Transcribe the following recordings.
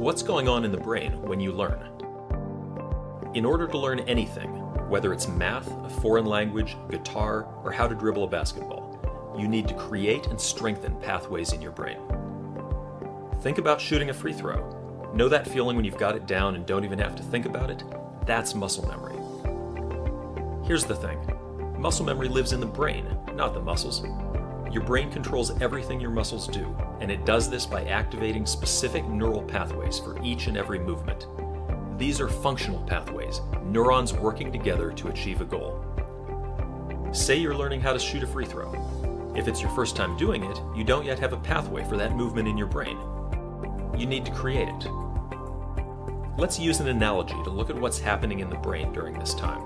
What's going on in the brain when you learn? In order to learn anything, whether it's math, a foreign language, guitar, or how to dribble a basketball, you need to create and strengthen pathways in your brain. Think about shooting a free throw. Know that feeling when you've got it down and don't even have to think about it? That's muscle memory. Here's the thing. Muscle memory lives in the brain, not the muscles. Your brain controls everything your muscles do, and it does this by activating specific neural pathways for each and every movement. These are functional pathways, neurons working together to achieve a goal. Say you're learning how to shoot a free throw. If it's your first time doing it, you don't yet have a pathway for that movement in your brain. You need to create it. Let's use an analogy to look at what's happening in the brain during this time.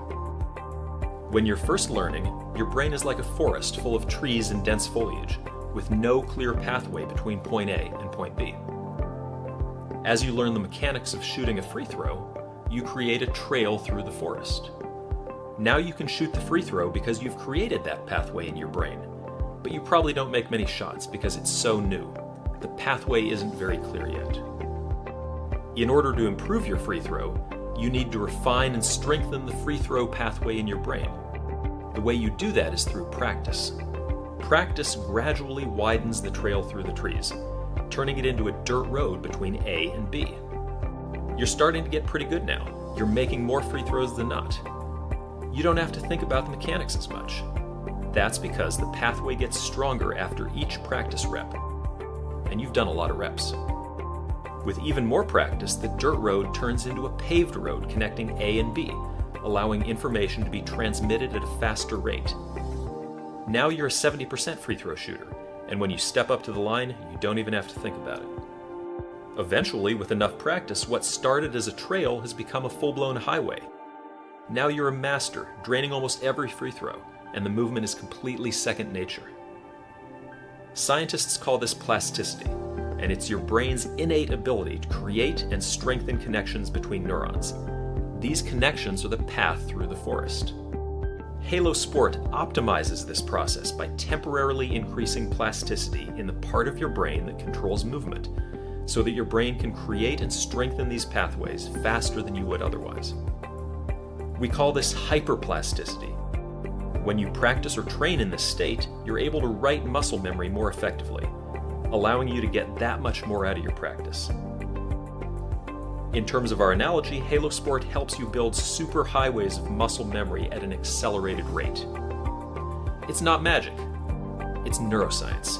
When you're first learning, your brain is like a forest full of trees and dense foliage, with no clear pathway between point A and point B. As you learn the mechanics of shooting a free throw, you create a trail through the forest. Now you can shoot the free throw because you've created that pathway in your brain, but you probably don't make many shots because it's so new. The pathway isn't very clear yet. In order to improve your free throw, you need to refine and strengthen the free throw pathway in your brain. The way you do that is through practice. Practice gradually widens the trail through the trees, turning it into a dirt road between A and B. You're starting to get pretty good now. You're making more free throws than not. You don't have to think about the mechanics as much. That's because the pathway gets stronger after each practice rep. And you've done a lot of reps. With even more practice, the dirt road turns into a paved road connecting A and B, allowing information to be transmitted at a faster rate. Now you're a 70% free throw shooter, and when you step up to the line, you don't even have to think about it. Eventually, with enough practice, what started as a trail has become a full-blown highway. Now you're a master, draining almost every free throw, and the movement is completely second nature. Scientists call this plasticity, and it's your brain's innate ability to create and strengthen connections between neurons. These connections are the path through the forest. Halo Sport optimizes this process by temporarily increasing plasticity in the part of your brain that controls movement, so that your brain can create and strengthen these pathways faster than you would otherwise. We call this hyperplasticity. When you practice or train in this state, you're able to write muscle memory more effectively, allowing you to get that much more out of your practice. In terms of our analogy, Halo Sport helps you build super highways of muscle memory at an accelerated rate. It's not magic, it's neuroscience.